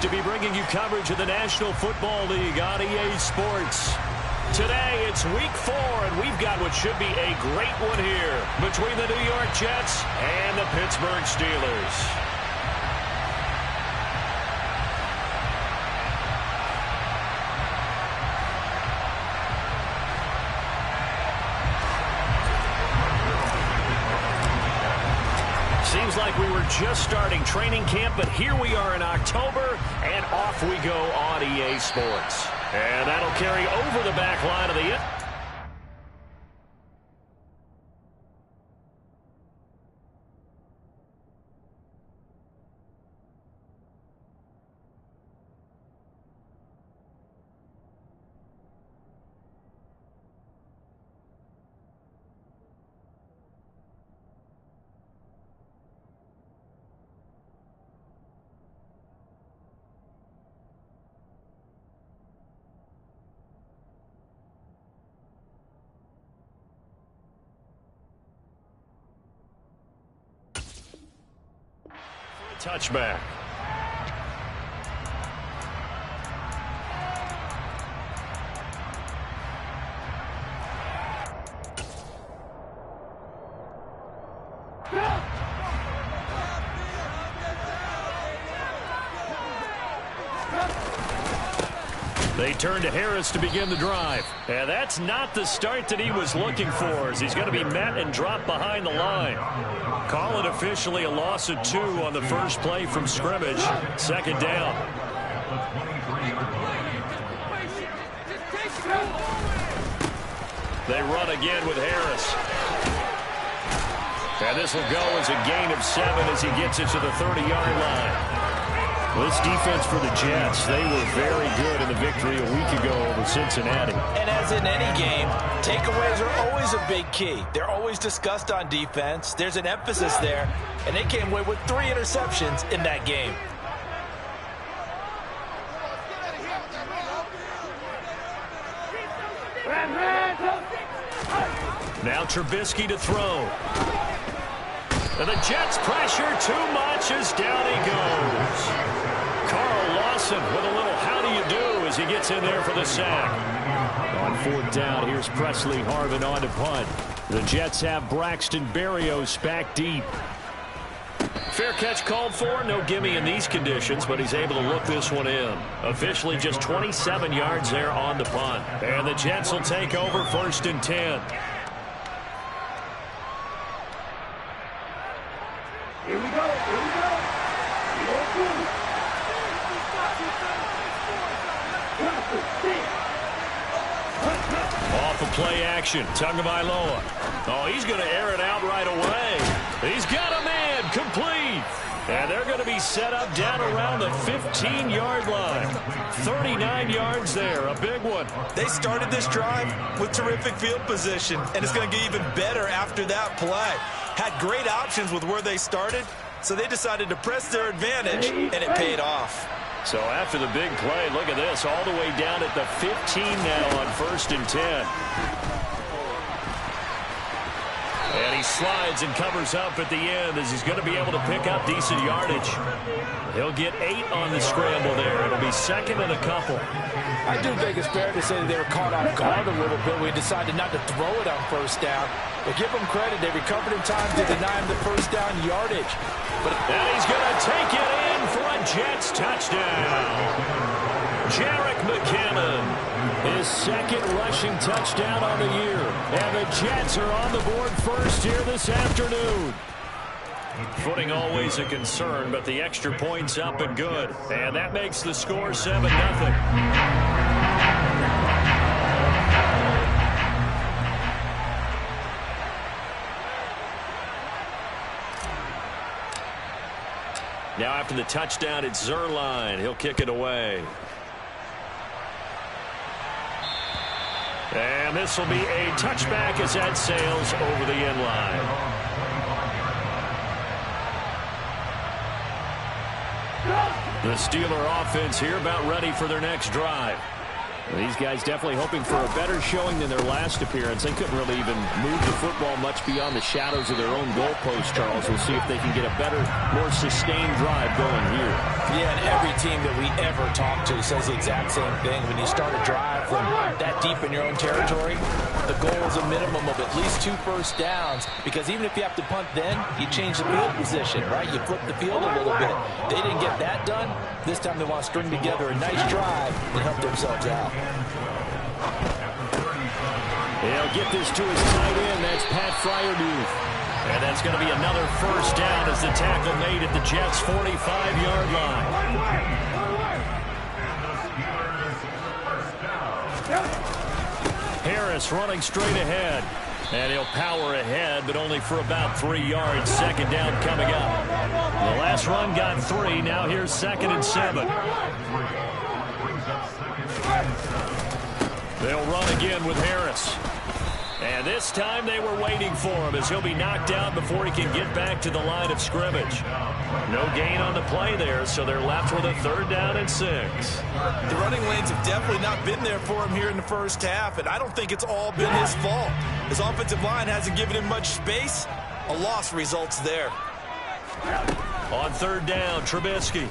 to be bringing you coverage of the National Football League on EA Sports. Today, it's Week 4, and we've got what should be a great one here between the New York Jets and the Pittsburgh Steelers. Seems like we were just starting training camp, but here we are in October, and off we go on EA Sports. And that'll carry over the back line of the... touchback. They turn to Harris to begin the drive. And that's not the start that he was looking for, as he's going to be met and dropped behind the line. Call it officially a loss of 2 on the first play from scrimmage. Second down. They run again with Harris. And this will go as a gain of 7 as he gets it to the 30-yard line. This defense for the Jets, they were very good in the victory a week ago over Cincinnati. And as in any game, takeaways are always a big key. They're always discussed on defense. There's an emphasis there, and they came away with 3 interceptions in that game. Now Trubisky to throw. And the Jets pressure too much as down he goes. Carl Lawson with a little how do you do as he gets in there for the sack. On 4th down, here's Presley Harvin on to punt. The Jets have Braxton Berrios back deep. Fair catch called for. No gimme in these conditions, but he's able to look this one in. Officially just 27 yards there on the punt. And the Jets will take over 1st and 10. Here we go. Off of play action, Tagovailoa. Oh, he's going to air it out right away. He's got a man, complete. And they're going to be set up down around the 15-yard line. 39 yards there, a big one. They started this drive with terrific field position, and it's going to get even better after that play. Had great options with where they started, so they decided to press their advantage, and it paid off. So after the big play, look at this, all the way down at the 15 now on 1st and 10. And he slides and covers up at the end as he's going to be able to pick up decent yardage. He'll get 8 on the scramble there. It'll be 2nd and a couple. I do think it's fair to say that they were caught off guard a little bit. We decided not to throw it on 1st down. But give them credit. They recovered in time to deny him the 1st down yardage. And he's going to take it in for a Jets touchdown. Jerick McKinnon, his 2nd rushing touchdown on the year. And the Jets are on the board first here this afternoon. Footing always a concern, but the extra point's up and good. And that makes the score 7-0. Now after the touchdown, it's Zuerlein. He'll kick it away. And this will be a touchback as that sails over the end line. The Steeler offense here about ready for their next drive. These guys definitely hoping for a better showing than their last appearance. They couldn't really even move the football much beyond the shadows of their own goalpost, Charles. We'll see if they can get a better, more sustained drive going here. Yeah, and every team that we ever talk to says the exact same thing. When you start a drive from that deep in your own territory, the goal is a minimum of at least 2 first downs, because even if you have to punt then, you change the field position, right? You flip the field a little bit. They didn't get that done. This time they want to string together a nice drive and help themselves out. He'll get this to his tight end. That's Pat Freiermuth. And that's going to be another first down as the tackle made at the Jets' 45-yard line. Harris running straight ahead. And he'll power ahead, but only for about 3 yards. Second down coming up. The last run got 3. Now here's 2nd and 7. They'll run again with Harris. And this time they were waiting for him as he'll be knocked out before he can get back to the line of scrimmage. No gain on the play there, so they're left with a 3rd down and 6. The running lanes have definitely not been there for him here in the first half, and I don't think it's all been his fault. His offensive line hasn't given him much space. A loss results there. On 3rd down, Trubisky.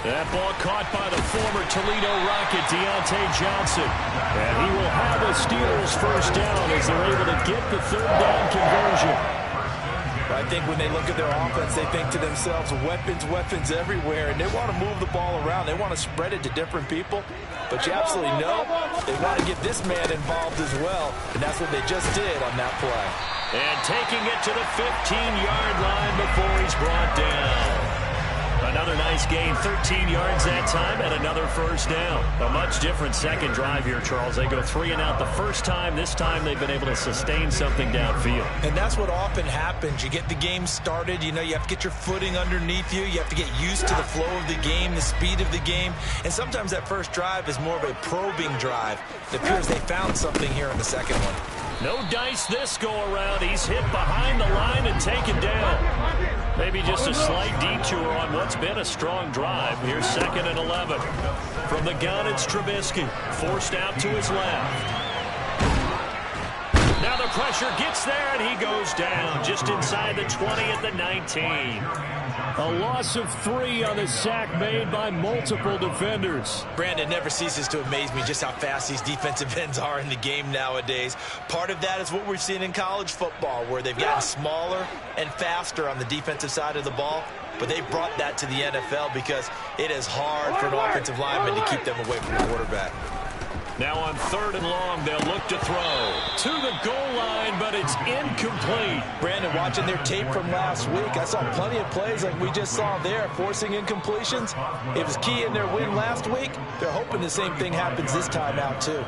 That ball caught by the former Toledo Rocket, Deontay Johnson. And he will have a Steelers first down as they're able to get the 3rd down conversion. I think when they look at their offense, they think to themselves, weapons everywhere, and they want to move the ball around. They want to spread it to different people. But you absolutely know they want to get this man involved as well, and that's what they just did on that play. And taking it to the 15-yard line before he's brought down. Another nice gain, 13 yards that time, and another first down. A much different second drive here, Charles. They go 3 and out the first time. This time they've been able to sustain something downfield. And that's what often happens. You get the game started. You know, you have to get your footing underneath you. You have to get used to the flow of the game, the speed of the game. And sometimes that first drive is more of a probing drive. It appears they found something here in the second one. No dice this go-around. He's hit behind the line and taken down. Maybe just a slight detour on what's been a strong drive. Here's 2nd and 11. From the gun, it's Trubisky. Forced out to his left. Now the pressure gets there, and he goes down just inside the 20 at the 19. A loss of 3 on the sack made by multiple defenders. Brandon, never ceases to amaze me just how fast these defensive ends are in the game nowadays. Part of that is what we've seen in college football, where they've gotten smaller and faster on the defensive side of the ball. But they brought that to the NFL because it is hard for an offensive lineman to keep them away from the quarterback. Now on 3rd and long, they'll look to throw to the goal line, but it's incomplete. Brandon, watching their tape from last week, I saw plenty of plays like we just saw there, forcing incompletions. It was key in their win last week. They're hoping the same thing happens this time out, too.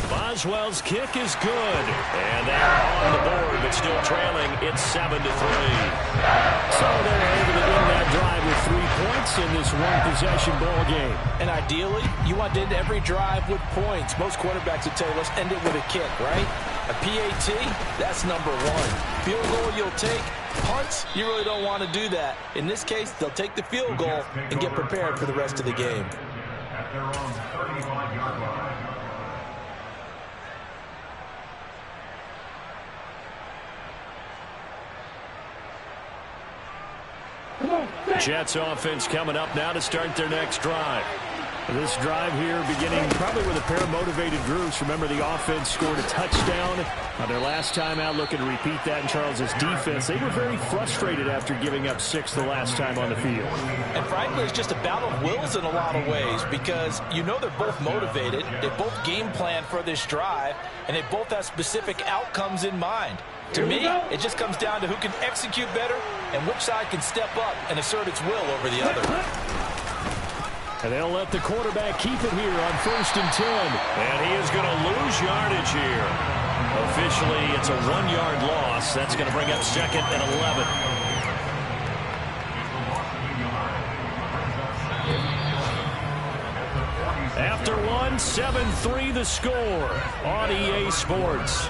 Boswell's kick is good. And they're on the board, but still trailing. It's 7-3. So they're able to win that drive with 3 points in this one-possession ball game. And ideally, you want to end every drive with points. Most quarterbacks would tell you, let's end it with a kick, right? A PAT, that's number 1. Field goal you'll take. Punts, you really don't want to do that. In this case, they'll take the field goal and get prepared for the rest of the game. At their own 35-yard line. Jets offense coming up now to start their next drive. This drive here beginning probably with a pair of motivated groups. Remember, the offense scored a touchdown on their last time out. Looking to repeat that in Charles's defense. They were very frustrated after giving up 6 the last time on the field. And frankly, it's just a battle of wills in a lot of ways, because you know they're both motivated. They both game plan for this drive, and they both have specific outcomes in mind. To me, it just comes down to who can execute better and which side can step up and assert its will over the other. And they'll let the quarterback keep it here on 1st and 10. And he is going to lose yardage here. Officially, it's a 1-yard loss. That's going to bring up 2nd and 11. After 1, 7-3 the score on EA Sports.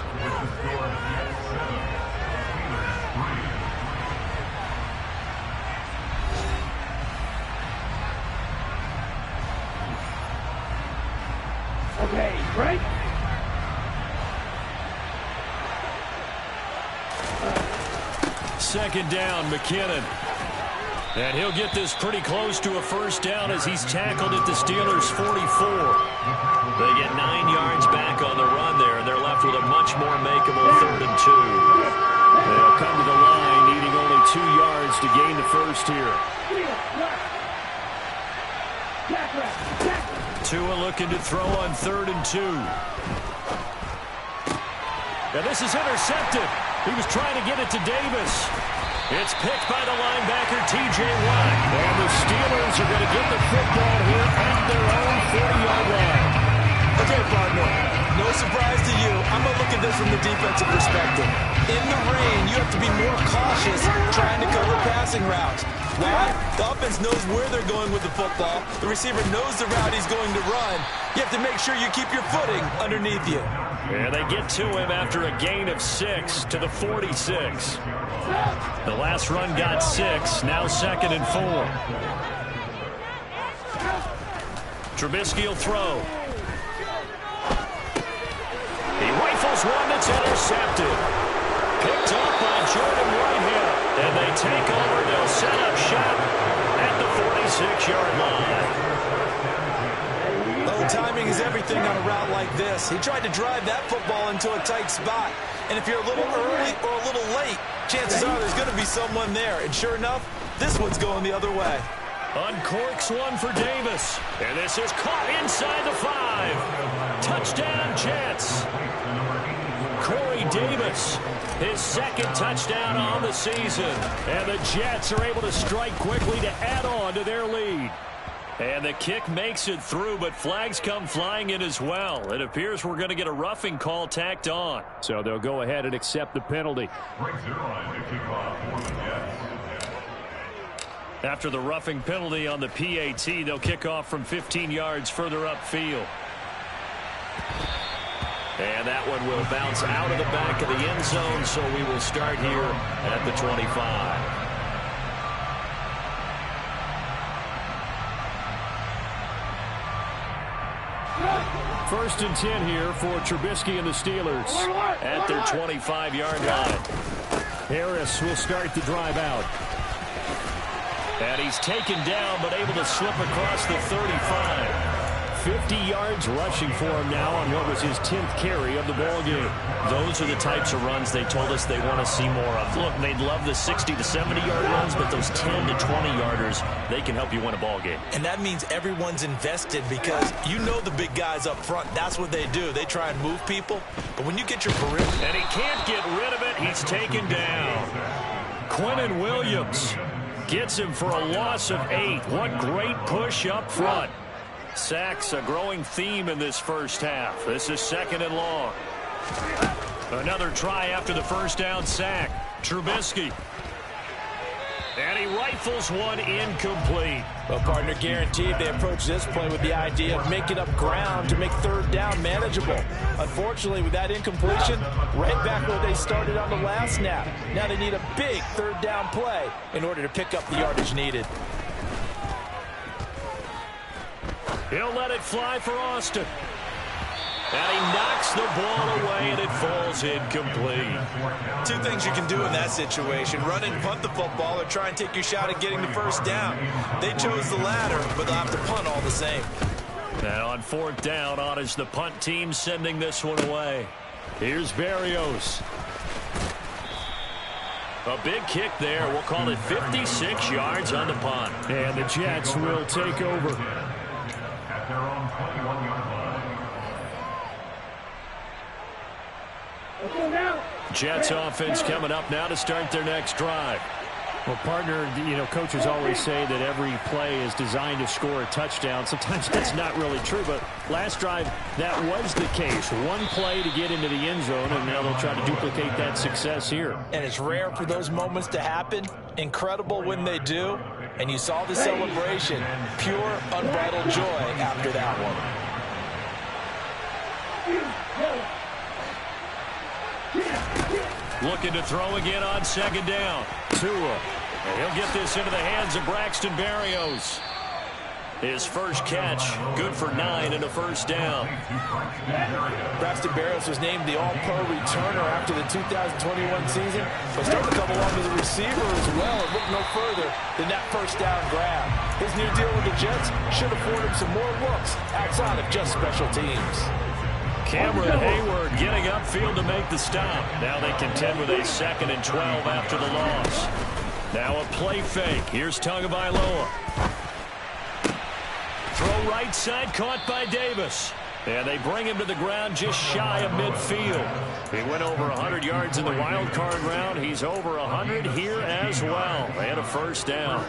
Right. Second down, McKinnon. And he'll get this pretty close to a first down as he's tackled at the Steelers' 44. They get 9 yards back on the run there, and they're left with a much more makeable 3rd and 2. They'll come to the line needing only 2 yards to gain the first here. Tua looking to throw on 3rd and 2. Now this is intercepted. He was trying to get it to Davis. It's picked by the linebacker, T.J. Watt. And the Steelers are going to get the football here at their own 40-yard line. Okay, partner, no surprise to you. I'm going to look at this from the defensive perspective. In the rain, you have to be more cautious trying to cover passing routes. Why? The offense knows where they're going with the football. The receiver knows the route he's going to run. You have to make sure you keep your footing underneath you. And they get to him after a gain of 6 to the 46. The last run got 6, now 2nd and 4. Trubisky will throw. He rifles one that's intercepted. Picked up by Jordan Whitehead. And they take over. They'll set up shop at the 46-yard line. Oh, timing is everything on a route like this. He tried to drive that football into a tight spot. And if you're a little early or a little late, chances are there's going to be someone there. And sure enough, this one's going the other way. Uncorks one for Davis. And this is caught inside the 5. Touchdown, Jets. Corey Davis, his 2nd touchdown on the season. And the Jets are able to strike quickly to add on to their lead. And the kick makes it through, but flags come flying in as well. It appears we're going to get a roughing call tacked on. So they'll go ahead and accept the penalty. After the roughing penalty on the PAT, they'll kick off from 15 yards further upfield. And that one will bounce out of the back of the end zone, so we will start here at the 25. First and 10 here for Trubisky and the Steelers at their 25-yard line. Harris will start the drive out. And he's taken down, but able to slip across the 35. 50 yards rushing for him now on what was his 10th carry of the ballgame. Those are the types of runs they told us they want to see more of. Look, they'd love the 60 to 70-yard runs, but those 10 to 20-yarders, they can help you win a ballgame. And that means everyone's invested because you know the big guys up front. That's what they do. They try and move people. But when you get your perimeter... And he can't get rid of it. He's taken down. Quinnen Williams gets him for a loss of 8. What great push up front. Sacks a growing theme in this first half. This is 2nd and long. Another try after the first down sack. Trubisky. And he rifles one incomplete. Well, partner, guaranteed they approach this play with the idea of making up ground to make 3rd down manageable. Unfortunately, with that incompletion, right back where they started on the last snap. Now they need a big 3rd down play in order to pick up the yardage needed. He'll let it fly for Austin. And he knocks the ball away, and it falls incomplete. 2 things you can do in that situation. Run and punt the football or try and take your shot at getting the first down. They chose the latter, but they'll have to punt all the same. Now on 4th down, on is the punt team sending this one away. Here's Berrios. A big kick there. We'll call it 56 yards on the punt. And the Jets will take over. At their own 21-yard line. Jets offense coming up now to start their next drive. Well, partner, you know, coaches always say that every play is designed to score a touchdown. Sometimes that's not really true, but last drive, that was the case. One play to get into the end zone, and now they'll try to duplicate that success here. And it's rare for those moments to happen. Incredible when they do. And you saw the celebration. Pure, unbridled joy after that one. Looking to throw again on 2nd down. Tua. And he'll get this into the hands of Braxton Berrios. His first catch, good for 9 and a first down. Braxton Berrios was named the All-Pro returner after the 2021 season, but started to come along as a receiver as well and look no further than that first down grab. His new deal with the Jets should afford him some more looks outside of just special teams. Cameron Hayward getting upfield to make the stop. Now they contend with a 2nd and 12 after the loss. Now a play fake. Here's Tagovailoa. Throw right side, caught by Davis. And they bring him to the ground just shy of midfield. He went over 100 yards in the wild card round. He's over 100 here as well. And a first down.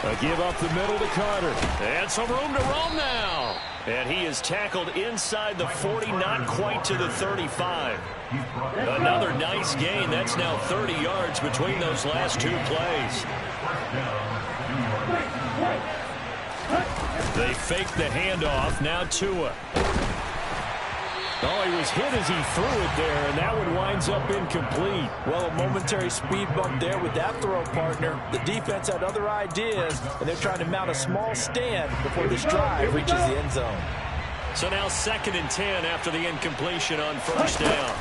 A give up the middle to Carter. And some room to roam now. And he is tackled inside the 40, not quite to the 35. Another nice gain. That's now 30 yards between those last 2 plays. They fake the handoff. Now Tua. Oh, he was hit as he threw it there, and that one winds up incomplete. Well, a momentary speed bump there with that throw, partner. The defense had other ideas, and they're trying to mount a small stand before this drive reaches the end zone. So now 2nd and 10 after the incompletion on first down.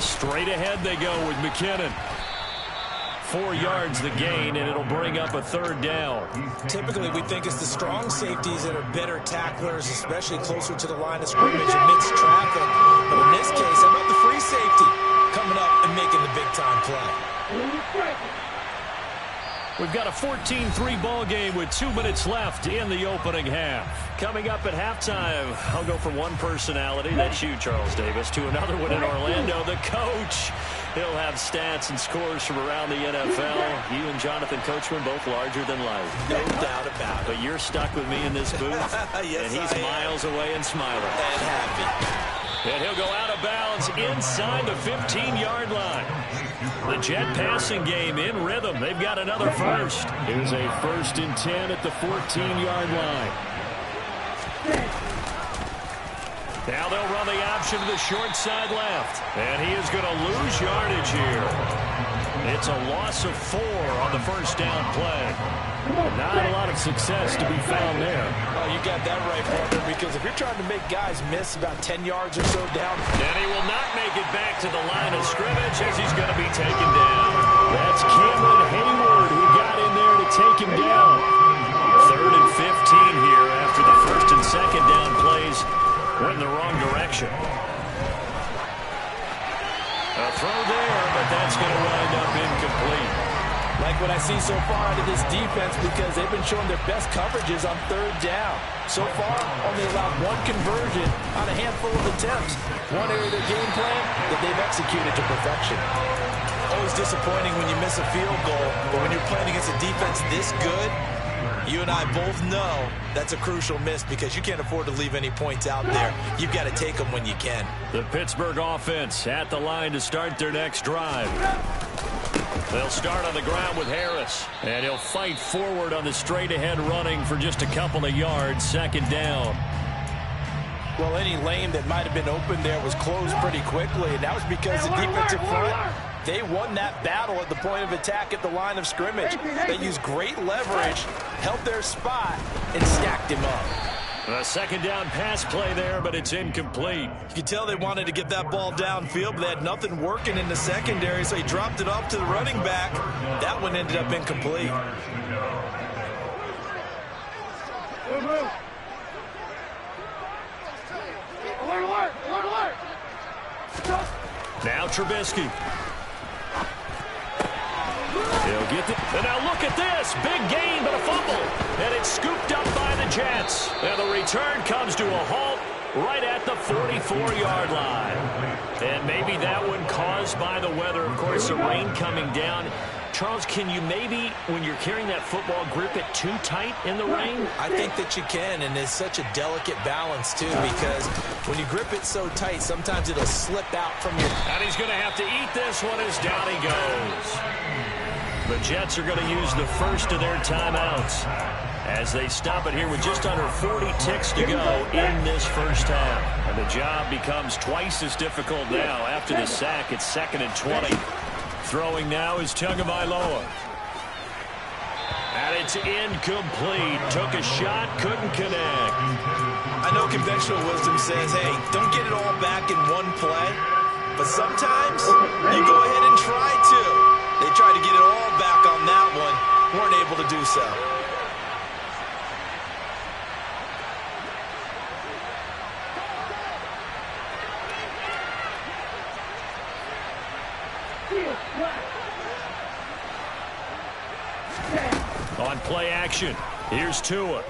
Straight ahead they go with McKinnon. 4 yards the gain, and it'll bring up a 3rd down. Typically, we think it's the strong safeties that are better tacklers, especially closer to the line of scrimmage amidst traffic. But in this case, how about the free safety coming up and making the big-time play? We've got a 14-3 ball game with 2 minutes left in the opening half. Coming up at halftime, I'll go from one personality, that's you, Charles Davis, to another one in Orlando, the coach. He'll have stats and scores from around the NFL. You and Jonathan Coachman both larger than life. No doubt about it. But you're stuck with me in this booth, yes, and he's miles away and smiling. And happy. And he'll go out of bounds inside the 15-yard line. The Jet passing game in rhythm. They've got another first. Here's a 1st and 10 at the 14-yard line. Now they'll run the option to the short side left. And he is going to lose yardage here. It's a loss of 4 on the first down play. Not a lot of success to be found there. Oh, you got that right, partner, because if you're trying to make guys miss about 10 yards or so down. And he will not make it back to the line of scrimmage as he's going to be taken down. That's Cameron Hayward who got in there to take him down. 3rd and 15 here after the 1st and 2nd down plays went in the wrong direction. A throw there, but that's going to wind up incomplete. Like what I see so far out of this defense, because they've been showing their best coverages on 3rd down. So far, only allowed 1 conversion on a handful of attempts. One area of their game plan that they've executed to perfection. Always disappointing when you miss a field goal, but when you're playing against a defense this good, you and I both know that's a crucial miss because you can't afford to leave any points out there. You've got to take them when you can. The Pittsburgh offense at the line to start their next drive. They'll start on the ground with Harris, and he'll fight forward on the straight-ahead running for just a couple of yards, 2nd down. Well, any lane that might have been open there was closed pretty quickly, and that was because the defensive front, they won that battle at the point of attack at the line of scrimmage. They used great leverage, held their spot, and stacked him up. A 2nd down pass play there, but it's incomplete. You could tell they wanted to get that ball downfield, but they had nothing working in the secondary, so he dropped it off to the running back. That one ended up incomplete. Now Trubisky. He'll get the... And now look at this. Big gain, but a fumble. And it's scooped up by the Jets. And the return comes to a halt right at the 44-yard line. And maybe that one caused by the weather. Of course, the rain coming down. Charles, can you maybe, when you're carrying that football, grip it too tight in the rain? I think that you can, and it's such a delicate balance, too, because when you grip it so tight, sometimes it'll slip out from your... And he's going to have to eat this one as down he goes. The Jets are going to use the first of their timeouts as they stop it here with just under 40 ticks to go in this first half. And the job becomes twice as difficult now. After the sack, it's 2nd and 20. Throwing now is Tagovailoa. And it's incomplete. Took a shot, couldn't connect. I know conventional wisdom says, hey, don't get it all back in one play. But sometimes you go ahead and try to. They tried to get it all back on that one. Weren't able to do so. On play action, here's Tua.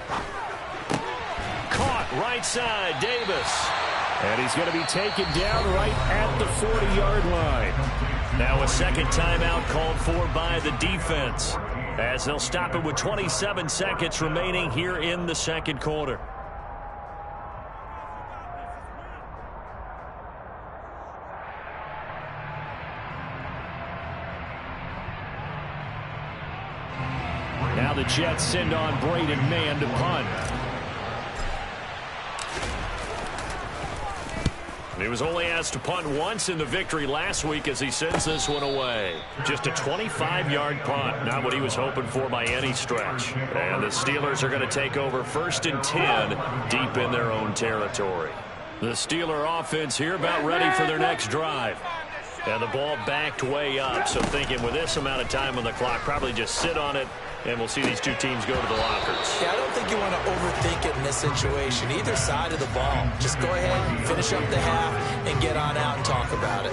Caught right side, Davis. And he's going to be taken down right at the 40-yard line. Now a second timeout called for by the defense, as they'll stop it with 27 seconds remaining here in the second quarter. Now the Jets send on Braden Mann to punt. He was only asked to punt once in the victory last week as he sends this one away. Just a 25-yard punt, not what he was hoping for by any stretch. And the Steelers are going to take over 1st and 10 deep in their own territory. The Steeler offense here about ready for their next drive. And the ball backed way up, so thinking with this amount of time on the clock, probably just sit on it, and we'll see these two teams go to the lockers. Yeah, I don't think you want to overthink it in this situation. Either side of the ball. Just go ahead, finish up the half, and get on out and talk about it.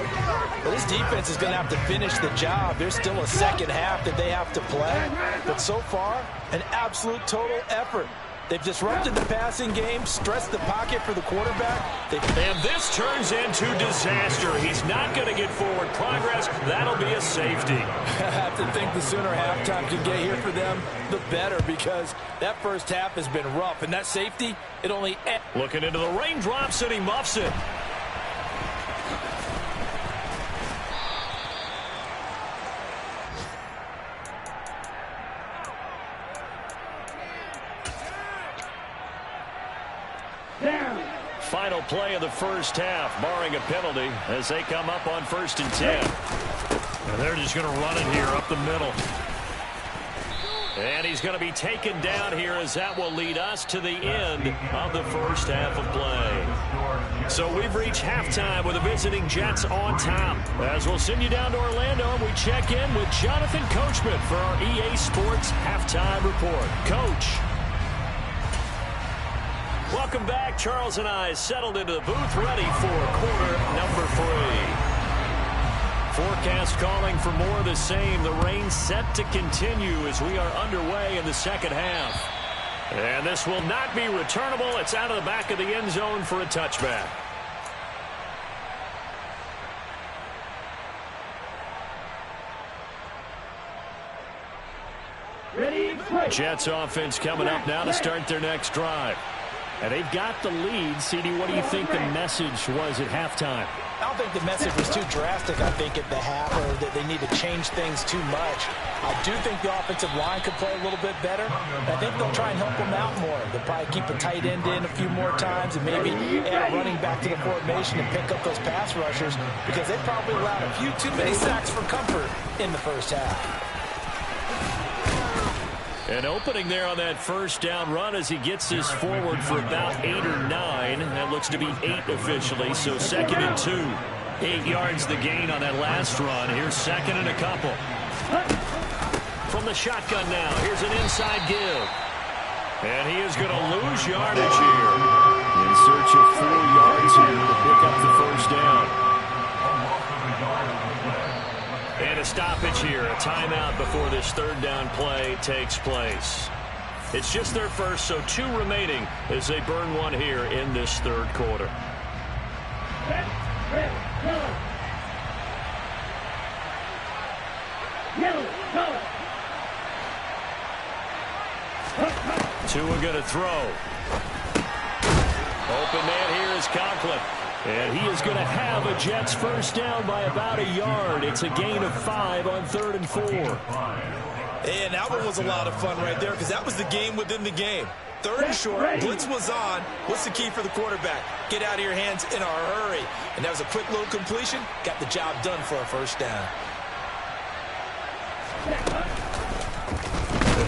Well, this defense is going to have to finish the job. There's still a second half that they have to play. But so far, an absolute total effort. They've disrupted the passing game, stressed the pocket for the quarterback. And this turns into disaster. He's not going to get forward progress. That'll be a safety. I have to think the sooner halftime can get here for them, the better, because that first half has been rough. And that safety, it only... Looking into the raindrops, and he muffs it. Final play of the first half, barring a penalty, as they come up on 1st and 10. And they're just going to run it here up the middle. And he's going to be taken down here, as that will lead us to the end of the first half of play. So we've reached halftime with the visiting Jets on top. As we'll send you down to Orlando, and we check in with Jonathan Coachman for our EA Sports Halftime Report. Coach. Welcome back. Charles and I settled into the booth, ready for quarter number 3. Forecast calling for more of the same. The rain set to continue as we are underway in the second half. And this will not be returnable. It's out of the back of the end zone for a touchback. Jets offense coming up now to start their next drive. And they've got the lead. CD, what do you think the message was at halftime? I don't think the message was too drastic, I think, at the half, or that they need to change things too much. I do think the offensive line could play a little bit better. I think they'll try and help them out more. They'll probably keep a tight end in a few more times and maybe add a running back to the formation and pick up those pass rushers, because they probably allowed a few too many sacks for comfort in the first half. An opening there on that first down run as he gets this forward for about 8 or 9. That looks to be 8 officially, so 2nd and 2. 8 yards the gain on that last run. Here's 2nd and a couple. From the shotgun now, here's an inside give. And he is going to lose yardage here. In search of 4 yards here to pick up the first down. And a stoppage here, a timeout before this 3rd down play takes place. It's just their first, so 2 remaining as they burn one here in this 3rd quarter. Tua going to throw. Open man here is Conklin. And he is going to have a Jets first down by about a yard. It's a gain of 5 on 3rd and 4. And that one was a lot of fun right there, because that was the game within the game. 3rd and short, blitz was on. What's the key for the quarterback? Get out of your hands in a hurry. And that was a quick little completion. Got the job done for a first down.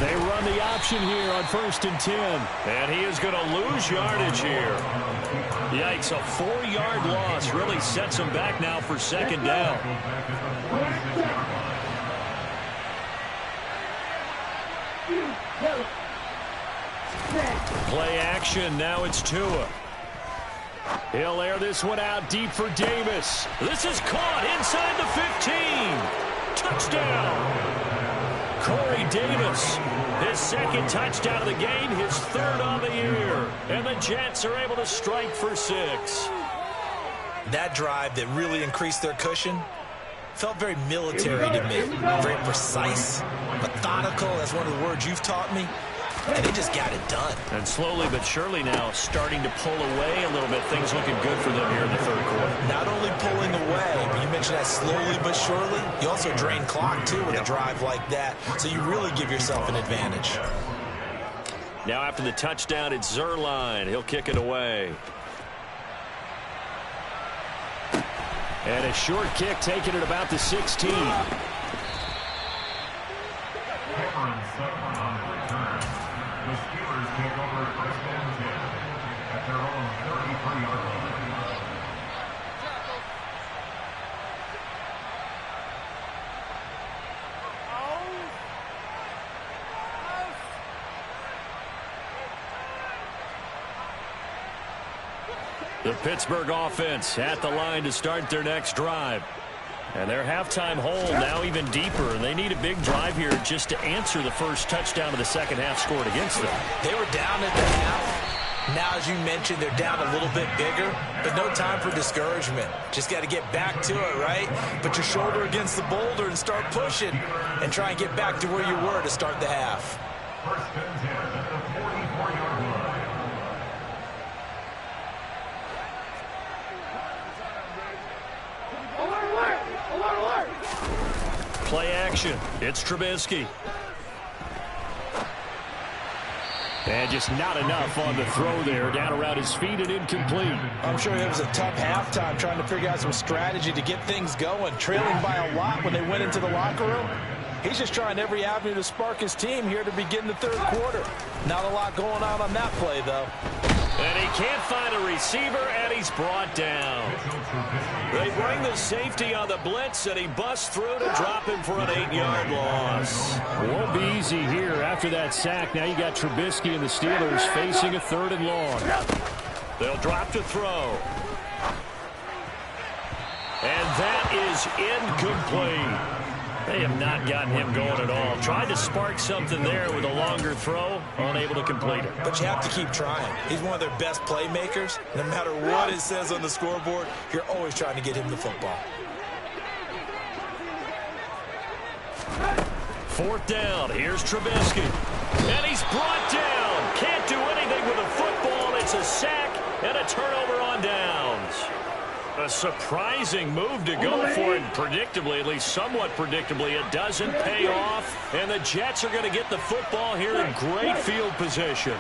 They run the option here on 1st and 10. And he is going to lose yardage here. Yikes, a 4-yard loss really sets him back now for 2nd down. Play action, now it's Tua. He'll air this one out deep for Davis. This is caught inside the 15. Touchdown. Corey Davis, his 2nd touchdown of the game, his 3rd on the year. And the Jets are able to strike for 6. That drive that really increased their cushion felt very military to me. Very precise, methodical. That's one of the words you've taught me. And they just got it done. And slowly but surely now starting to pull away a little bit. Things looking good for them here in the 3rd quarter. Not only pulling away, but you mentioned that slowly but surely. You also drain clock, too, with a drive like that. So you really give yourself an advantage. Now after the touchdown, it's Zuerlein. He'll kick it away. And a short kick taken at about the 16. Cameron Sutton on the return. The Steelers take over 1st and 10 at their own 33-yard line. The Pittsburgh offense at the line to start their next drive. And their halftime hole now even deeper. And they need a big drive here just to answer the first touchdown of the 2nd half scored against them. They were down at the half. Now, as you mentioned, they're down a little bit bigger, but no time for discouragement. Just got to get back to it, right? Put your shoulder against the boulder and start pushing and try and get back to where you were to start the half. 1st and 10 at the 44-yard line. Play action. It's Trubisky. And just not enough on the throw there. Down around his feet and incomplete. I'm sure it was a tough halftime trying to figure out some strategy to get things going. Trailing by a lot when they went into the locker room. He's just trying every avenue to spark his team here to begin the 3rd quarter. Not a lot going on that play, though. And he can't find a receiver, and he's brought down. They bring the safety on the blitz, and he busts through to drop him for an 8-yard loss. Won't be easy here after that sack. Now you got Trubisky and the Steelers facing a 3rd and long. They'll drop to throw. And that is incomplete. They have not gotten him going at all. Tried to spark something there with a longer throw, unable to complete it. But you have to keep trying. He's one of their best playmakers. No matter what it says on the scoreboard, you're always trying to get him the football. 4th down. Here's Trubisky. And he's brought down. Can't do anything with the football. It's a sack and a turnover on downs. A surprising move to go for it. Predictably, at least somewhat predictably, it doesn't pay off. And the Jets are going to get the football here in great field position.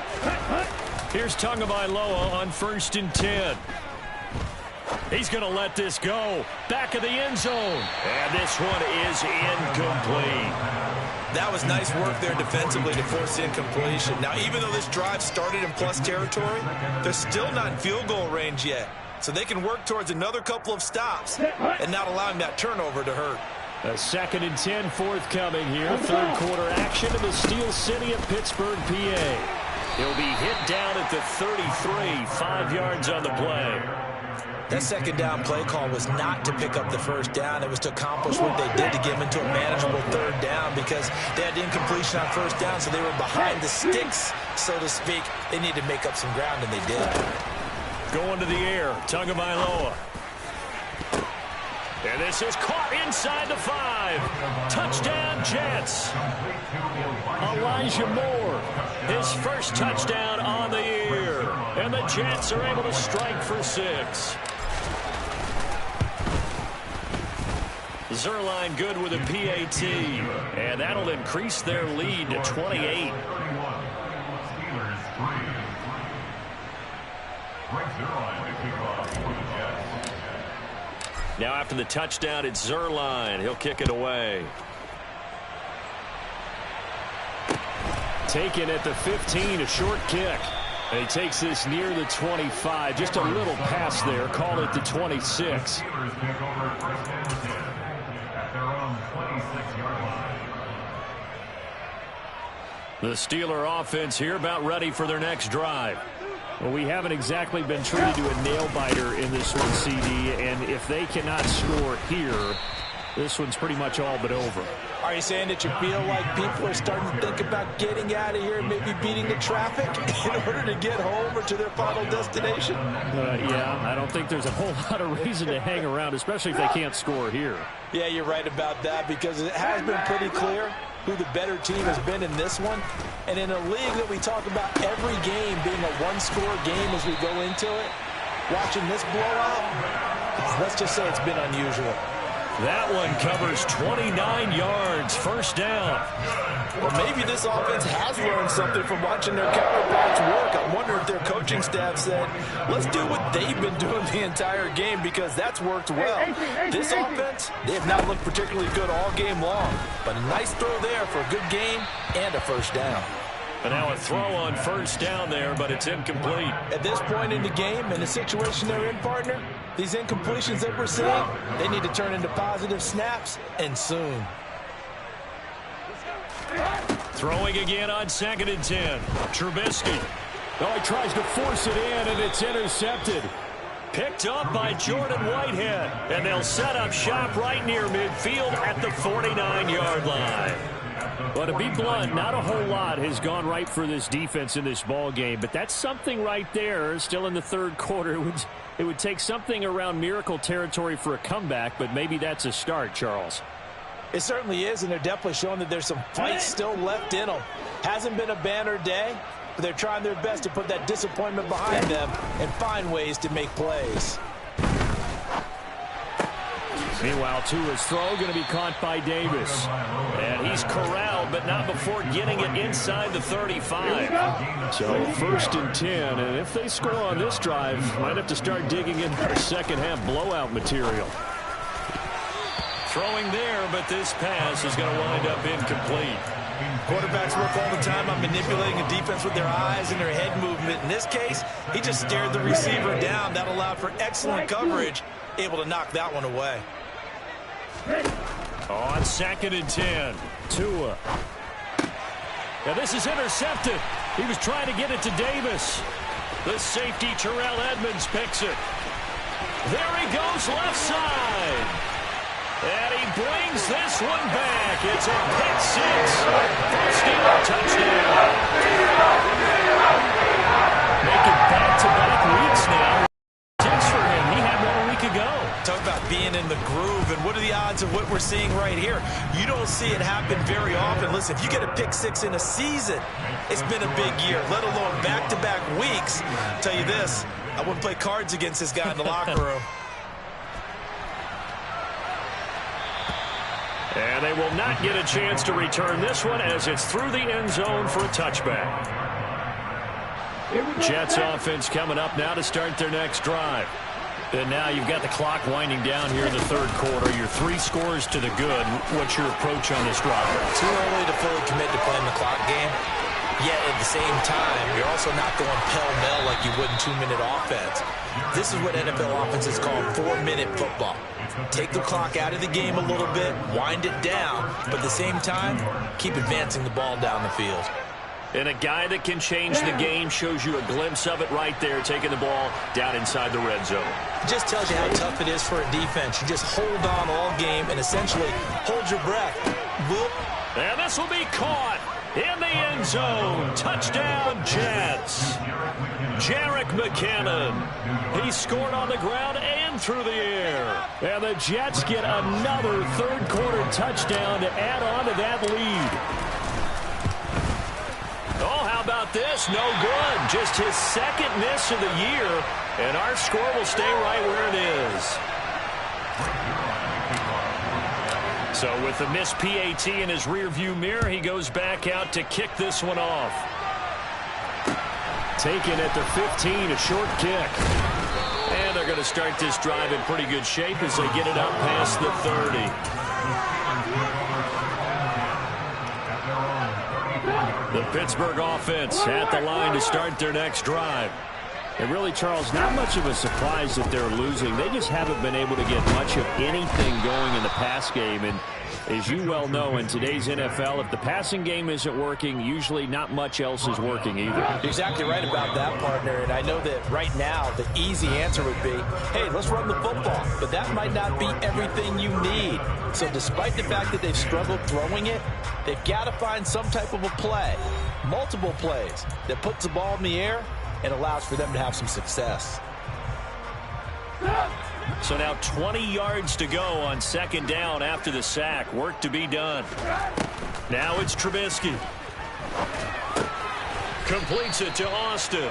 Here's Tagovailoa on 1st and 10. He's going to let this go. Back of the end zone. And this one is incomplete. That was nice work there defensively to force incompletion. Now, even though this drive started in plus territory, they're still not in field goal range yet. So they can work towards another couple of stops and not allowing that turnover to hurt. A 2nd and 10 forthcoming here. 3rd quarter action in the Steel City of Pittsburgh, PA. He'll be hit down at the 33, 5 yards on the play. That 2nd down play call was not to pick up the 1st down. It was to accomplish what they did to get them into a manageable 3rd down because they had incompletion on 1st down, so they were behind the sticks, so to speak. They needed to make up some ground, and they did. Going to the air, Tagovailoa. And this is caught inside the 5. Touchdown, Jets. Elijah Moore, his first touchdown on the year. And the Jets are able to strike for 6. Zuerlein good with a PAT. And that'll increase their lead to 28. Now after the touchdown, it's Zuerlein. He'll kick it away. Taken at the 15, a short kick. And he takes this near the 25. Just a little pass there. Call it the 26. Steelers take over first and 10 at their own 26-yard line. The Steeler offense here about ready for their next drive. Well, we haven't exactly been treated to a nail-biter in this one, CD. And if they cannot score here, this one's pretty much all but over. Are you saying that you feel like people are starting to think about getting out of here and maybe beating the traffic in order to get home or to their final destination? Yeah, I don't think there's a whole lot of reason to hang around, especially if they can't score here. Yeah, you're right about that, because it has been pretty clear who the better team has been in this one. And in a league that we talk about every game being a one-score game as we go into it, watching this blowout, let's just say it's been unusual. That one covers 29 yards, first down. Well, maybe this offense has learned something from watching their counterparts work. I wonder if their coaching staff said, let's do what they've been doing the entire game, because that's worked well. This offense, they have not looked particularly good all game long, but a nice throw there for a good gain and a first down. And now a throw on first down there, but it's incomplete. At this point in the game, in the situation they're in, partner, these incompletions that we're seeing, they need to turn into positive snaps, and soon. Throwing again on 2nd and 10. Trubisky. Oh, he tries to force it in, and it's intercepted. Picked up by Jordan Whitehead. And they'll set up shop right near midfield at the 49-yard line. Well, to be blunt, not a whole lot has gone right for this defense in this ball game, but that's something right there. Still in the third quarter, it would take something around miracle territory for a comeback, but maybe that's a start, Charles. It certainly is, and they're definitely showing that there's some fight still left in them. Hasn't been a banner day, but they're trying their best to put that disappointment behind them and find ways to make plays. Meanwhile, Tua's throw going to be caught by Davis. And he's corralled, but not before getting it inside the 35. So 1st and 10, and if they score on this drive, might have to start digging into our second half blowout material. Throwing there, but this pass is going to wind up incomplete. Quarterbacks work all the time on manipulating a defense with their eyes and their head movement. In this case, he just stared the receiver down. That allowed for excellent coverage, able to knock that one away. On 2nd and 10, Tua. Now this is intercepted. He was trying to get it to Davis. The safety, Terrell Edmonds, picks it. There he goes, left side. And he brings this one back. It's a pick six. First Steeler touchdown. Making back-to-back weeks now. Six for him. He had one a week ago. Talk about being in the groove, and what are the odds of what we're seeing right here? You don't see it happen very often. Listen, if you get a pick six in a season, it's been a big year, let alone back-to-back weeks. I'll tell you this, I wouldn't play cards against this guy in the locker room. And they will not get a chance to return this one as it's through the end zone for a touchback. Jets offense coming up now to start their next drive. And now you've got the clock winding down here in the third quarter. Your 3 scores to the good. What's your approach on this drive? Too early to fully commit to playing the clock game. Yet at the same time, you're also not going pell-mell like you would in 2-minute offense. This is what NFL offenses call 4-minute football. Take the clock out of the game a little bit, wind it down, but at the same time, keep advancing the ball down the field. And a guy that can change the game shows you a glimpse of it right there, taking the ball down inside the red zone. It just tells you how tough it is for a defense. You just hold on all game and essentially hold your breath. Whoop. And this will be caught in the end zone. Touchdown, Jets. Jerick McKinnon. He scored on the ground and through the air. And the Jets get another third quarter touchdown to add on to that lead. Oh, how about this? No good. Just his second miss of the year. And our score will stay right where it is. So with the missed PAT in his rearview mirror, he goes back out to kick this one off. Taken at the 15, a short kick. And they're going to start this drive in pretty good shape as they get it up past the 30. The Pittsburgh offense at the line to start their next drive. And really, Charles, not much of a surprise that they're losing. They just haven't been able to get much of anything going in the pass game. And as you well know, in today's NFL, if the passing game isn't working, usually not much else is working either. You're exactly right about that, partner. And I know that right now the easy answer would be, hey, let's run the football. But that might not be everything you need. So despite the fact that they've struggled throwing it, they've got to find some type of a play, multiple plays, that puts the ball in the air and allows for them to have some success. So now 20 yards to go on second down after the sack. Work to be done. Now it's Trubisky. Completes it to Austin.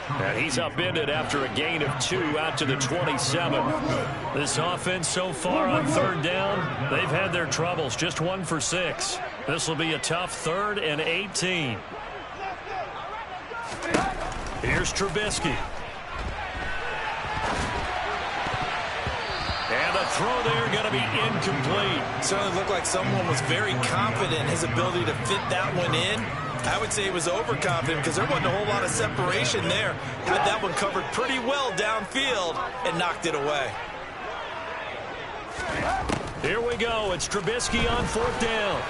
And he's upended after a gain of 2 out to the 27. This offense so far on third down, they've had their troubles. Just 1 for 6. This will be a tough 3rd and 18. Here's Trubisky. And the throw there going to be incomplete. Certainly looked like someone was very confident in his ability to fit that one in. I would say he was overconfident because there wasn't a whole lot of separation there. Had that one covered pretty well downfield and knocked it away. Here we go. It's Trubisky on 4th down.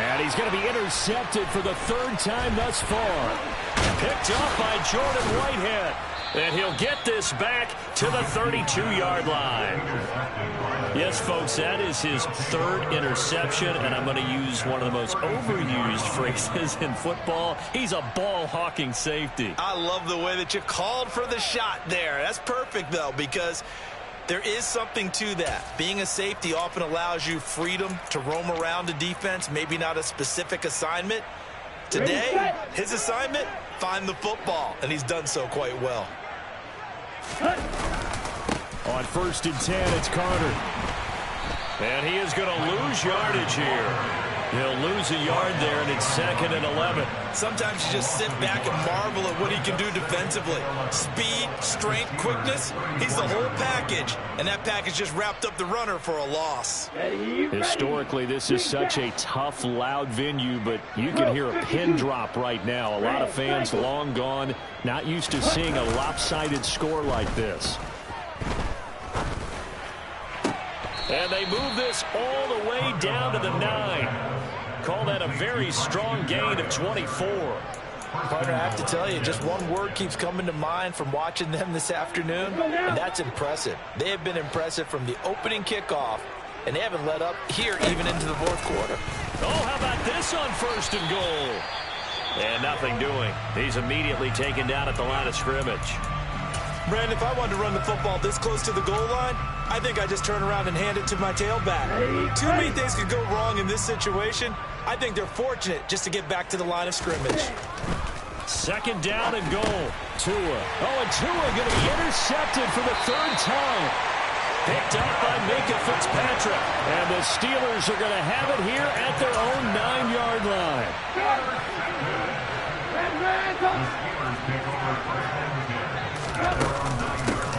And he's going to be intercepted for the 3rd time thus far. Picked up by Jordan Whitehead. And he'll get this back to the 32-yard line. Yes, folks, that is his 3rd interception, and I'm going to use one of the most overused phrases in football. He's a ball-hawking safety. I love the way that you called for the shot there. That's perfect, though, because there is something to that. Being a safety often allows you freedom to roam around a defense, maybe not a specific assignment. Today, his assignment, find the football, and he's done so quite well. On 1st and 10, it's Carter. And he is going to lose yardage here. He'll lose a yard there, and it's 2nd and 11. Sometimes you just sit back and marvel at what he can do defensively. Speed, strength, quickness, he's the whole package. And that package just wrapped up the runner for a loss. Historically, this is such a tough, loud venue, but you can hear a pin drop right now. A lot of fans long gone, not used to seeing a lopsided score like this. And they move this all the way down to the 9. Call that a very strong gain of 24. Partner, I have to tell you, just one word keeps coming to mind from watching them this afternoon, and that's impressive. They have been impressive from the opening kickoff, and they haven't let up here even into the 4th quarter. Oh, how about this on 1st and goal? And nothing doing. He's immediately taken down at the line of scrimmage. Brandon, if I wanted to run the football this close to the goal line, I think I'd just turn around and hand it to my tailback. Too many things could go wrong in this situation. I think they're fortunate just to get back to the line of scrimmage. 2nd down and goal. Tua. Oh, and Tua going to be intercepted for the 3rd time. Picked up by Minkah Fitzpatrick. And the Steelers are going to have it here at their own 9-yard line.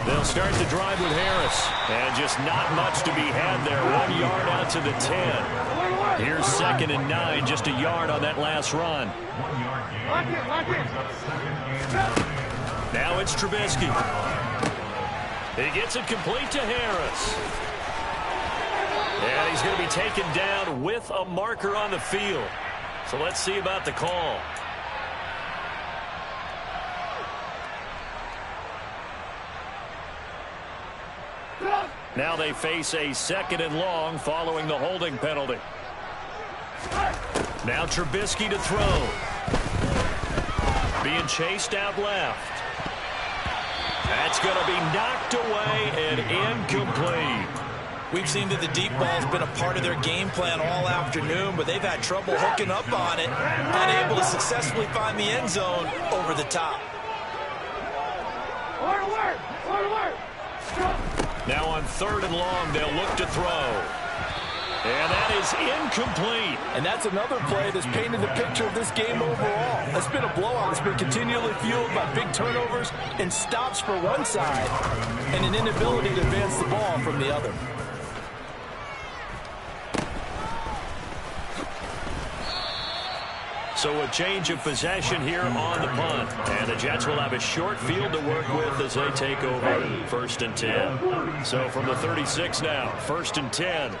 They'll start the drive with Harris. And just not much to be had there. 1 yard out to the 10. Here's 2nd and 9. Just a yard on that last run. Now it's Trubisky. He gets it complete to Harris. And he's going to be taken down with a marker on the field. So let's see about the call. Now they face a 2nd and long following the holding penalty. Now Trubisky to throw. Being chased out left. That's going to be knocked away and incomplete. We've seen that the deep ball's been a part of their game plan all afternoon, but they've had trouble hooking up on it, unable to successfully find the end zone over the top. Now on 3rd and long, they'll look to throw. And that is incomplete. And that's another play that's painted the picture of this game overall. It's been a blowout. It's been continually fueled by big turnovers and stops for one side and an inability to advance the ball from the other. So a change of possession here on the punt. And the Jets will have a short field to work with as they take over 1st and 10. So from the 36 now, 1st and 10.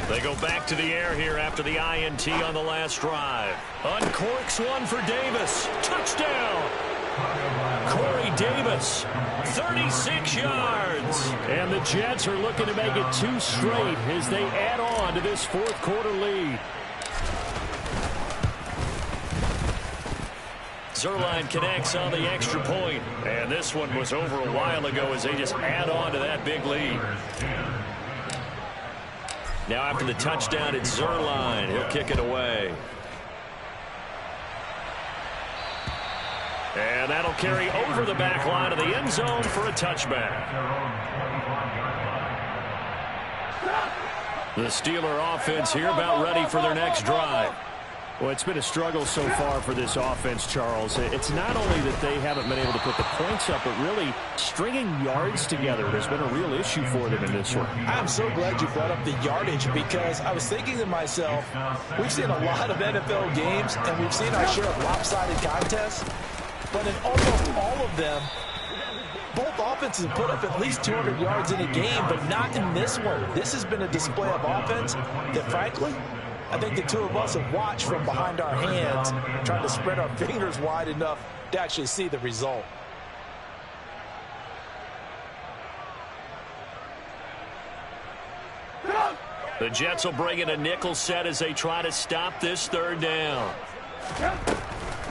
They go back to the air here after the INT on the last drive. Uncorks one for Davis. Touchdown! Corey Davis, 36 yards. And the Jets are looking to make it 2 straight as they add on to this 4th quarter lead. Zuerlein connects on the extra point. And this one was over a while ago as they just add on to that big lead. Now after the touchdown, it's Zuerlein. He'll kick it away. And that'll carry over the back line of the end zone for a touchback. The Steeler offense here about ready for their next drive. Well, it's been a struggle so far for this offense, Charles. It's not only that they haven't been able to put the points up, but really stringing yards together has been a real issue for them in this one. I'm so glad you brought up the yardage because I was thinking to myself, we've seen a lot of NFL games, and we've seen our share of lopsided contests. But in almost all of them, both offenses put up at least 200 yards in a game, but not in this one. This has been a display of offense that, frankly, I think the two of us have watched from behind our hands, trying to spread our fingers wide enough to actually see the result. The Jets will bring in a nickel set as they try to stop this 3rd down.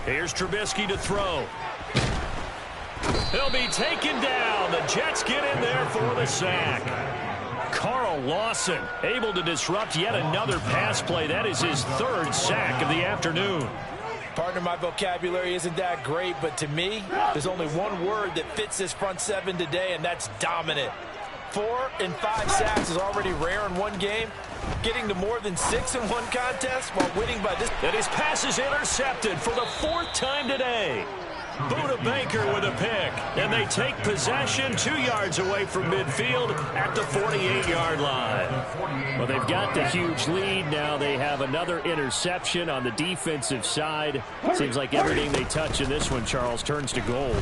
Here's Trubisky to throw. He'll be taken down. The Jets get in there for the sack. Carl Lawson able to disrupt yet another pass play. That is his 3rd sack of the afternoon. Partner, my vocabulary isn't that great, but to me, there's only one word that fits this front 7 today, and that's dominant. 4 and 5 sacks is already rare in one game. Getting to more than 6 in one contest while winning by this. And his pass is intercepted for the 4th time today. Buda Baker with a pick. And they take possession 2 yards away from midfield at the 48-yard line. Well, they've got the huge lead. Now they have another interception on the defensive side. Seems like everything they touch in this one, Charles, turns to gold.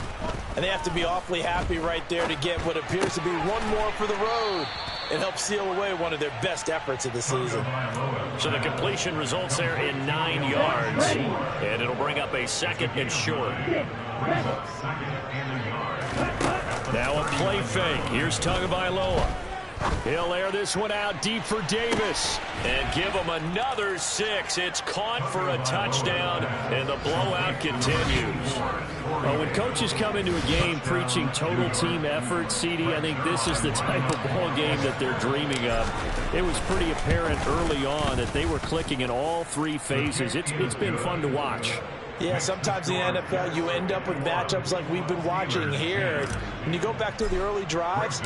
And they have to be awfully happy right there to get what appears to be one more for the road. It helps seal away one of their best efforts of the season. So the completion results there in 9 yards. And it'll bring up a 2nd and short. Now a play fake. Here's Tagovailoa. He'll air this one out deep for Davis. And give him another 6. It's caught for a touchdown, and the blowout continues. Well, when coaches come into a game preaching total team effort, CD, I think this is the type of ball game that they're dreaming of. It was pretty apparent early on that they were clicking in all 3 phases. It's been fun to watch. Yeah, sometimes in the NFL you end up with matchups like we've been watching here. When you go back to the early drives,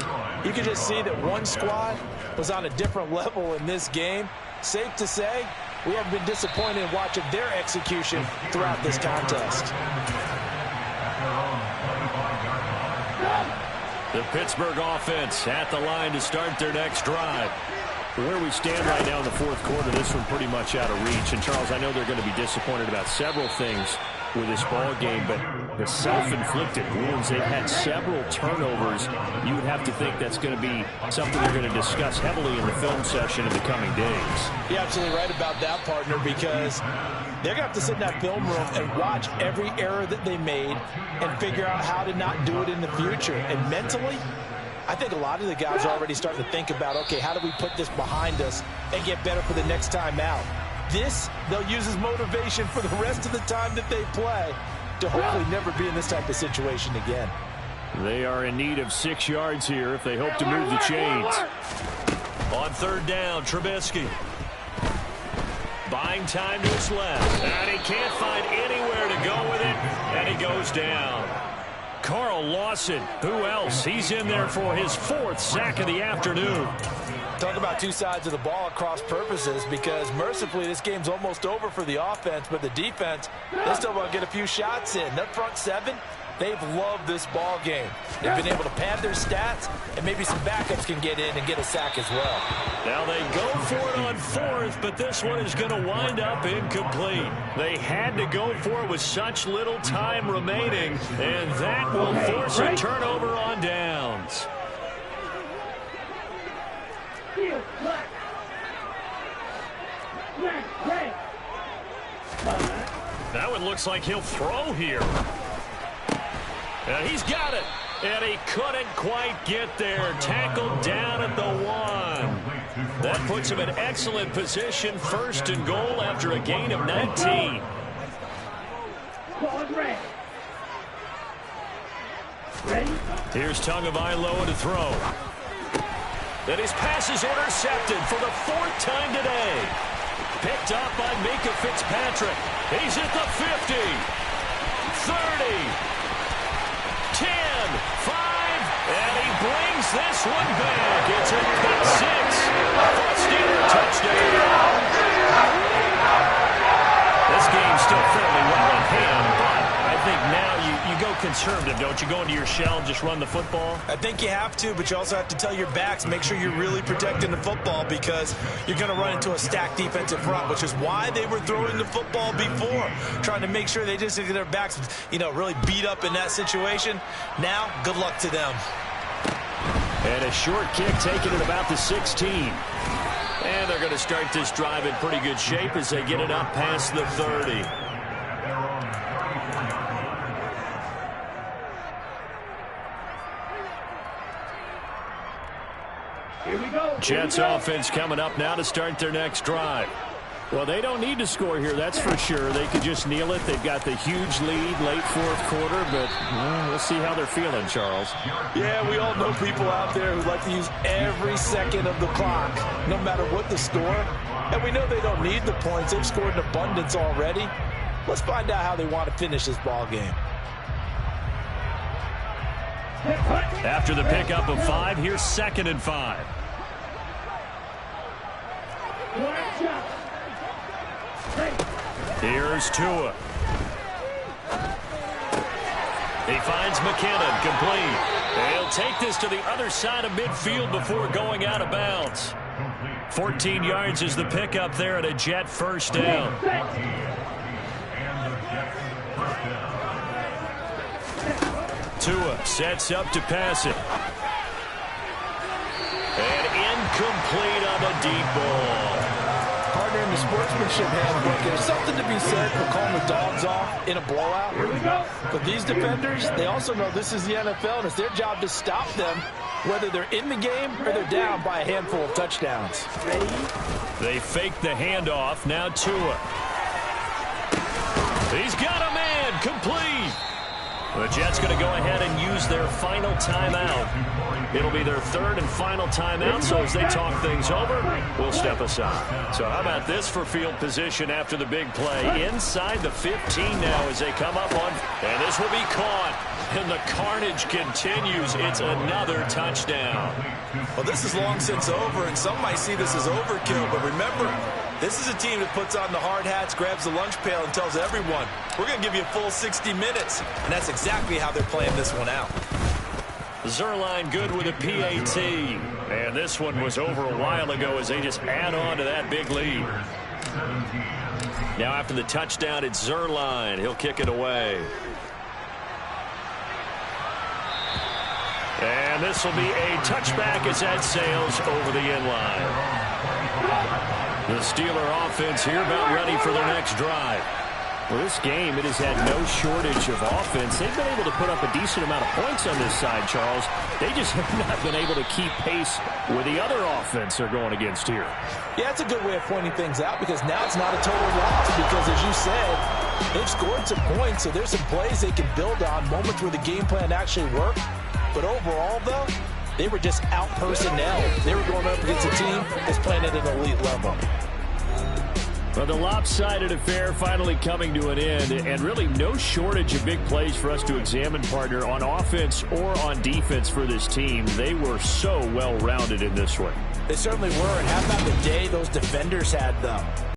you can just see that one squad was on a different level in this game. Safe to say, we haven't been disappointed in watching their execution throughout this contest. The Pittsburgh offense at the line to start their next drive. Where we stand right now in the 4th quarter, this one pretty much out of reach. And, Charles, I know they're going to be disappointed about several things with this ball game, but the self-inflicted wounds, they've had several turnovers. You would have to think that's going to be something they're going to discuss heavily in the film session in the coming days. You're absolutely right about that, partner, because they're going to have to sit in that film room and watch every error that they made and figure out how to not do it in the future. And mentally, I think a lot of the guys are already starting to think about, okay, how do we put this behind us and get better for the next time out? This, they'll use as motivation for the rest of the time that they play to hopefully never be in this type of situation again. They are in need of 6 yards here if they hope to move the chains. On 3rd down, Trubisky. Buying time to his left. And he can't find anywhere to go with it, and he goes down. Carl Lawson, who else? He's in there for his 4th sack of the afternoon. Talk about 2 sides of the ball at cross purposes, because mercifully this game's almost over for the offense, but the defense, they still want to get a few shots in. That front 7, They've loved this ball game. They've been able to pad their stats, and maybe some backups can get in and get a sack as well. Now they go for it on fourth, but this one is going to wind up incomplete. They had to go for it with such little time remaining, and that will force a turnover on downs. That one looks like he'll throw here. And he's got it. And he couldn't quite get there. Tackled down at the 1. That puts him in excellent position. 1st and goal after a gain of 19. Here's Tagovailoa to throw. And his pass is intercepted for the 4th time today. Picked up by Minkah Fitzpatrick. He's at the 50. 30. 10, 5, and he brings this one back. It's a pick 6 for a Steeler touchdown. This game's still fairly well in hand, but I think now you go conservative, don't you? Go into your shell and just run the football? I think you have to, but you also have to tell your backs, make sure you're really protecting the football because you're going to run into a stacked defensive front, which is why they were throwing the football before, trying to make sure they just get their backs, really beat up in that situation. Now, good luck to them. And a short kick taken at about the 16. And they're going to start this drive in pretty good shape as they get it up past the 30. Jets offense coming up now to start their next drive. Well, they don't need to score here, that's for sure. They could just kneel it. They've got the huge lead late 4th quarter, but we'll see how they're feeling, Charles. Yeah, we all know people out there who like to use every second of the clock, no matter what the score. And we know they don't need the points. They've scored in abundance already. Let's find out how they want to finish this ball game. After the pickup of 5, here's 2nd and 5. Here's Tua. He finds McKinnon, complete. He'll take this to the other side of midfield before going out of bounds. 14 yards is the pickup there at a Jet 1st down. Tua sets up to pass it. And incomplete on the deep ball. Partner, in the sportsmanship handbook, there's something to be said for calling the dogs off in a blowout. But these defenders, they also know this is the NFL, and it's their job to stop them, whether they're in the game or they're down by a handful of touchdowns. They fake the handoff. Now Tua. He's got a man. Complete. The Jets going to go ahead and use their final timeout. It'll be their 3rd and final timeout, so as they talk things over, we'll step aside. So how about this for field position after the big play? Inside the 15 now as they come up on, and this will be caught. And the carnage continues. It's another touchdown. Well, this is long since over, and some might see this as overkill, but remember, this is a team that puts on the hard hats, grabs the lunch pail, and tells everyone, we're going to give you a full 60 minutes. And that's exactly how they're playing this one out. Zuerlein good with a PAT. And this one was over a while ago as they just add on to that big lead. Now after the touchdown, it's Zuerlein. He'll kick it away. And this will be a touchback as that sails over the end line. The Steeler offense here about ready for their next drive. Well, this game, it has had no shortage of offense. They've been able to put up a decent amount of points on this side, Charles. They just have not been able to keep pace with the other offense they're going against here. Yeah, it's a good way of pointing things out because now it's not a total loss because, as you said, they've scored some points, so there's some plays they can build on, moments where the game plan actually worked. But overall, though, they were just out-personnel. They were going up against a team that's playing at an elite level. Well, the lopsided affair finally coming to an end, and really no shortage of big plays for us to examine, partner, on offense or on defense for this team. They were so well-rounded in this one. They certainly were, and how about the day those defenders had, though?